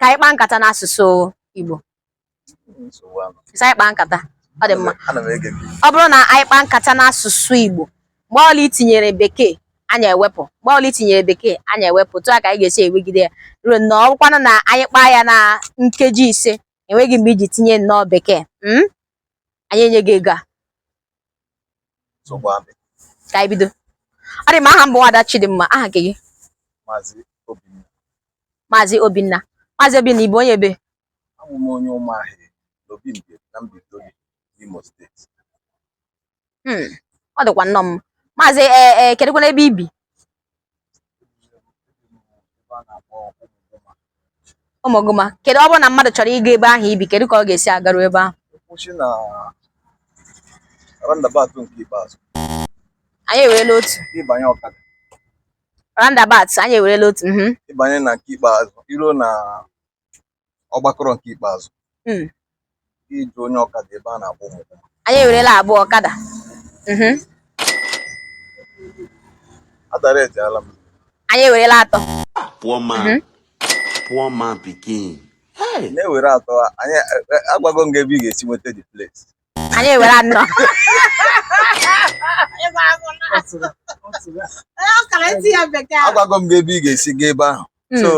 ka anyị kpaa nkata n'asụsụ Igbo. Ka anyị kpaa nkata. Ọ dị mma. Ọ bụrụ na anyị kpaa nkata n'asụsụ Igbo, mgbe ọla itinyere bekee anyị ewepụ, mgbe ọla itinyere bekee anyị ewepụ, tụọ ka anyị ga-esi ewegide ya ruo na ọ bụkwanụ na anyị kpaa ya na nkeji 5 enweghị mgbe iji tinye nnọọ bekee, anyị enye gị ego a. Ka anyị bido. Ọ dị m, aha m bụ Nwada Chidimma, aha nke gị? Maazị Obinna. Maazị Obinna, Igbo onye ebe? Abụ m onye Ụmụahịa n'Obimbe na Mbaise, Imo steeti. Ọ dịkwa nnọọ m. Maazị kedụkwana ebe ibi? Ụmụgụma. Kedu ọ bụrụ na mmadụ chọrọ ịga ebe ahụ ibi, kedu ka ọ ga-esi agaru ebe ahụ? Kwụsị na roundabout nke ikpeazụ. Anyị ewerela otu. Ịbanye ọkada. Roundabout, anyị ewerela otu. Ịbanye na nke ikpeazụ, iruo na ọgbakọrọ nke ikpeazụ. Iji onye ọkada ebe a na-akpọ Ụmụgụma. Anyị ewerela abụọ ọkada. Adaretiala m. Anyị ewerela atọ. Poor man pikin. Na-ewere atọ, anyị agwago m ebe ị ga-esi nweta the place. Anyị ewere anọ. Agwago m ebe ị ga-esi gaa ebe ahụ. So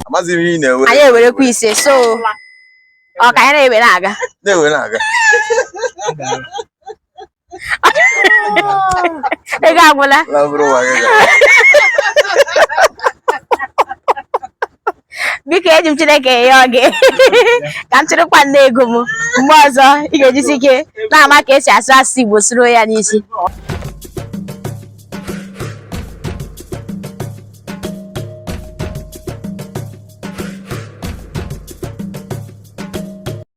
amaghịzi m ihe ị na-ewere. Anyị ewerekwa 5, so ọ ka anyị na-ewere aga. Na-ewere aga. Ego agwụla. Biko eji m Chineke enye oge ka m chịrịkwa nne ego m, mgbe ọzọ ị ga-ejisi ike na-ama ka esi asụ asụsụ Igbo soro ya n'isi.